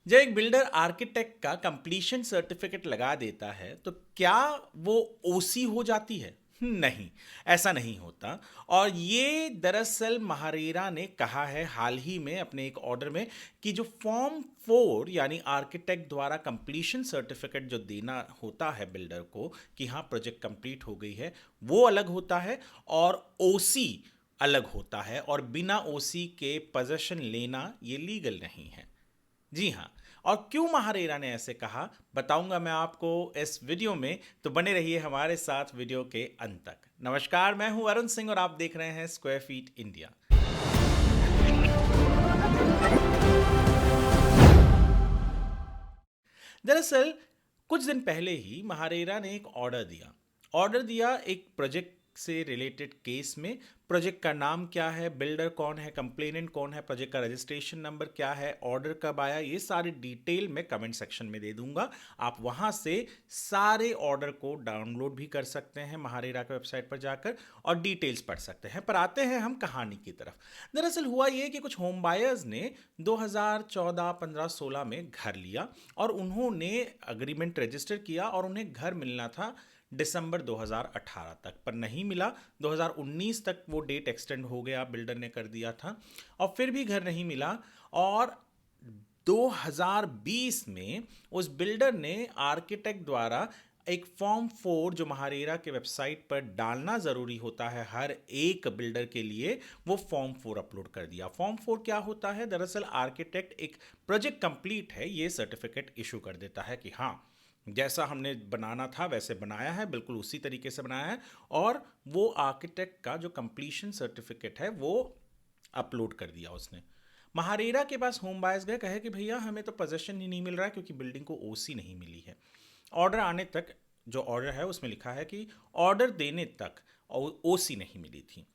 जब एक builder architect का कंप्लीशन सर्टिफिकेट लगा देता है तो क्या वो ओसी हो जाती है? नहीं, ऐसा नहीं होता। और ये दरअसल महारेरा ने कहा है हाल ही में अपने एक ऑर्डर में कि जो फॉर्म 4 यानी आर्किटेक्ट द्वारा कंप्लीशन सर्टिफिकेट जो देना होता है बिल्डर को कि हाँ प्रोजेक्ट कंप्लीट हो गई है, वो अलग होता है और ओसी अलग होता है। और बिना ओसी के पोजेशन लेना ये लीगल नहीं है। जी हाँ। और क्यों महारेरा ने ऐसे कहा बताऊंगा मैं आपको इस वीडियो में, तो बने रहिए हमारे साथ वीडियो के अंत तक। नमस्कार, मैं हूं अरुण सिंह और आप देख रहे हैं स्क्वायर फीट इंडिया। दरअसल कुछ दिन पहले ही महारेरा ने एक ऑर्डर दिया एक प्रोजेक्ट से रिलेटेड केस में। प्रोजेक्ट का नाम क्या है, बिल्डर कौन है, कंप्लेनेंट कौन है, प्रोजेक्ट का रजिस्ट्रेशन नंबर क्या है, ऑर्डर कब आया, ये सारी डिटेल मैं कमेंट सेक्शन में दे दूंगा। आप वहां से सारे ऑर्डर को डाउनलोड भी कर सकते हैं महारेरा के वेबसाइट पर जाकर और डिटेल्स पढ़ सकते हैं। पर आते हैं हम कहानी की तरफ। दरअसल हुआ ये कि कुछ होम बायर्स ने 2014, 15, 16 में घर लिया और उन्होंने अग्रीमेंट रजिस्टर किया और उन्हें घर मिलना था दिसंबर 2018 तक, पर नहीं मिला। 2019 तक वो डेट एक्सटेंड हो गया, बिल्डर ने कर दिया था और फिर भी घर नहीं मिला। और 2020 में उस बिल्डर ने आर्किटेक्ट द्वारा एक फॉर्म 4 जो महारेरा के वेबसाइट पर डालना ज़रूरी होता है हर एक बिल्डर के लिए, वो फॉर्म 4 अपलोड कर दिया। फॉर्म 4 क्या होता है? दरअसल आर्किटेक्ट एक प्रोजेक्ट कंप्लीट है ये सर्टिफिकेट इशू कर देता है कि हाँ जैसा हमने बनाना था वैसे बनाया है, बिल्कुल उसी तरीके से बनाया है। और वो आर्किटेक्ट का जो कंप्लीशन सर्टिफिकेट है वो अपलोड कर दिया उसने। महारेरा के पास होम बायर्स गए, कहे कि भैया हमें तो पोजेशन ही नहीं मिल रहा है क्योंकि बिल्डिंग को ओसी नहीं मिली है। ऑर्डर आने तक जो ऑर्डर है उसमें लिखा है कि ऑर्डर देने तक ओसी नहीं मिली थी।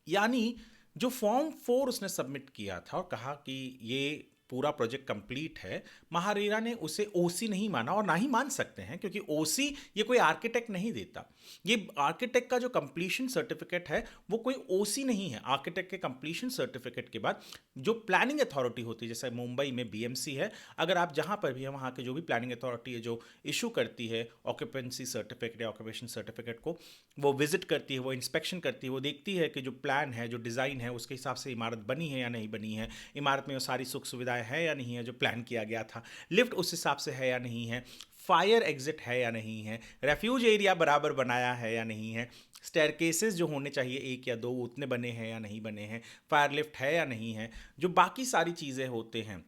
यानी जो फॉर्म 4 उसने सबमिट किया था और कहा कि ये पूरा प्रोजेक्ट कंप्लीट है, महारेरा ने उसे ओसी नहीं माना और ना ही मान सकते हैं क्योंकि ओसी ये कोई आर्किटेक्ट नहीं देता। ये आर्किटेक्ट का जो कंप्लीशन सर्टिफिकेट है वो कोई ओसी नहीं है। आर्किटेक्ट के कंप्लीशन सर्टिफिकेट के बाद जो प्लानिंग अथॉरिटी होती है, जैसे मुंबई में बीएमसी है, अगर आप जहां पर भी है वहां के जो भी प्लानिंग अथॉरिटी है जो इशू करती है ऑक्यूपेंसी सर्टिफिकेट या ऑक्यूपेशन सर्टिफिकेट को, वो विजिट करती है, वो इंस्पेक्शन करती है, वो देखती है कि जो प्लान है, जो डिज़ाइन है, उसके हिसाब से इमारत बनी है या नहीं बनी है, इमारत में वो सारी सुख सुविधाएं है या नहीं है जो प्लान किया गया था, लिफ्ट उस हिसाब से है या नहीं है, फायर एग्जिट है या नहीं है, रेफ्यूज एरिया बराबर बनाया है या नहीं है, स्टेयरकेसेस जो होने चाहिए एक या दो उतने बने हैं या नहीं बने हैं, फायर लिफ्ट है या नहीं है, जो बाकी सारी चीज़ें होते हैं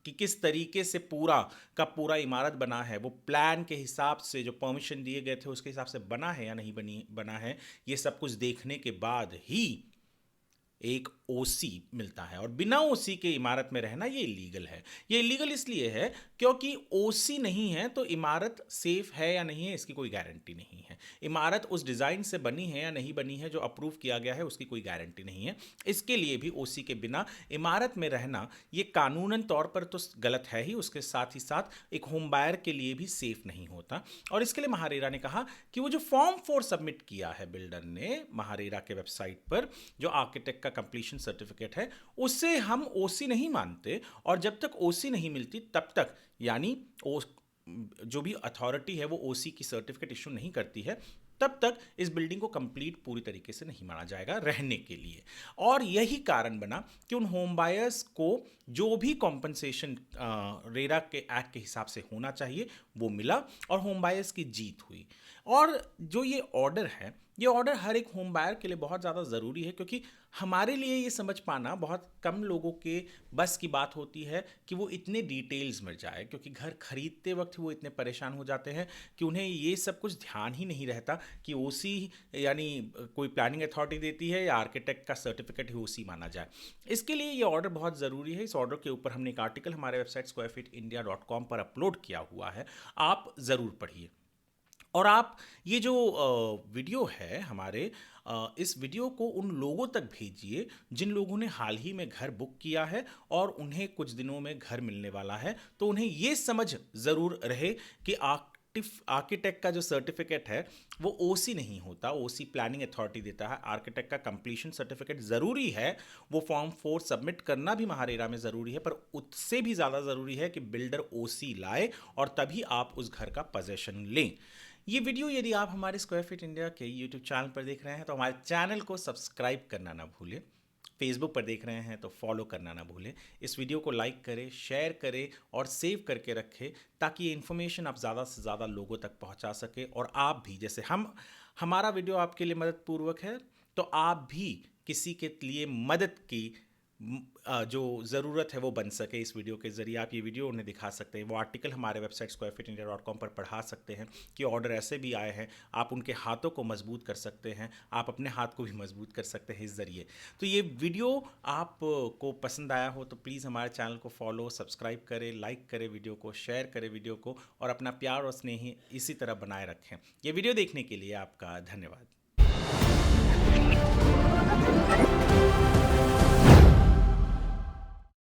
कि किस तरीके से पूरा का पूरा इमारत बना है, वो प्लान के हिसाब से जो परमिशन दिए गए थे उसके हिसाब से बना है या नहीं बना है, ये सब कुछ देखने के बाद ही एक ओसी मिलता है। और बिना ओसी के इमारत में रहना ये इलीगल है। ये इलीगल इसलिए है क्योंकि ओसी नहीं है तो इमारत सेफ है या नहीं है इसकी कोई गारंटी नहीं है। इमारत उस डिज़ाइन से बनी है या नहीं बनी है जो अप्रूव किया गया है उसकी कोई गारंटी नहीं है। इसके लिए भी ओसी के बिना इमारत में रहना ये कानूनन तौर पर तो गलत है ही, उसके साथ ही साथ एक होम बायर के लिए भी सेफ नहीं होता। और इसके लिए महारेरा ने कहा कि वो जो फॉर्म 4 सबमिट किया है बिल्डर ने महारेरा के वेबसाइट पर, जो आर्किटेक्ट का कंप्लीशन सर्टिफिकेट है, उसे हम ओसी नहीं मानते। और जब तक ओसी नहीं मिलती तब तक, यानी जो भी अथॉरिटी है वो ओसी की सर्टिफिकेट इशू नहीं करती है, तब तक इस बिल्डिंग को कंप्लीट पूरी तरीके से नहीं माना जाएगा रहने के लिए। और यही कारण बना कि उन होम बायर्स को जो भी कॉम्पनसेशन रेरा के एक्ट के हिसाब से होना चाहिए वो मिला और होम बायर्स की जीत हुई। और जो ये ऑर्डर है, ये ऑर्डर हर एक होम बायर के लिए बहुत ज़्यादा ज़रूरी है क्योंकि हमारे लिए ये समझ पाना बहुत कम लोगों के बस की बात होती है कि वो इतने डिटेल्स में जाए, क्योंकि घर खरीदते वक्त वो इतने परेशान हो जाते हैं कि उन्हें ये सब कुछ ध्यान ही नहीं रहता कि ओसी यानी कोई प्लानिंग अथॉरिटी देती है या आर्किटेक्ट का सर्टिफिकेट ही ओसी माना जाए। इसके लिए ये ऑर्डर बहुत ज़रूरी है। इस ऑर्डर के ऊपर हमने एक आर्टिकल हमारे वेबसाइट squarefeetindia.com पर अपलोड किया हुआ है, आप ज़रूर पढ़िए। और आप ये जो वीडियो है हमारे, इस वीडियो को उन लोगों तक भेजिए जिन लोगों ने हाल ही में घर बुक किया है और उन्हें कुछ दिनों में घर मिलने वाला है, तो उन्हें ये समझ ज़रूर रहे कि आर्किटेक्ट का जो सर्टिफिकेट है वो ओसी नहीं होता, ओसी प्लानिंग अथॉरिटी देता है। आर्किटेक्ट का कंप्लीशन सर्टिफिकेट ज़रूरी है, वो फॉर्म 4 सबमिट करना भी महारेरा में ज़रूरी है, पर उससे भी ज़्यादा ज़रूरी है कि बिल्डर ओसी लाए और तभी आप उस घर का पोजेशन लें। ये वीडियो यदि आप हमारे स्क्वायर फीट इंडिया के यूट्यूब चैनल पर देख रहे हैं तो हमारे चैनल को सब्सक्राइब करना ना भूलें। फेसबुक पर देख रहे हैं तो फॉलो करना ना भूलें। इस वीडियो को लाइक करें, शेयर करें और सेव करके रखें ताकि ये इन्फॉर्मेशन आप ज़्यादा से ज़्यादा लोगों तक पहुंचा सकें। और आप भी, जैसे हमारा वीडियो आपके लिए मददपूर्वक है, तो आप भी किसी के लिए मदद की जो ज़रूरत है वो बन सके। इस वीडियो के ज़रिए आप ये वीडियो उन्हें दिखा सकते हैं। वो आर्टिकल हमारे वेबसाइट squarefeetindia.com पर पढ़ा सकते हैं कि ऑर्डर ऐसे भी आए हैं। आप उनके हाथों को मजबूत कर सकते हैं, आप अपने हाथ को भी मजबूत कर सकते हैं इस ज़रिए। तो ये वीडियो आपको पसंद आया हो तो प्लीज़ हमारे चैनल को फॉलो, सब्सक्राइब करें, लाइक करें वीडियो को, शेयर करें वीडियो को और अपना प्यार और स्नेह इसी तरह बनाए रखें। ये वीडियो देखने के लिए आपका धन्यवाद।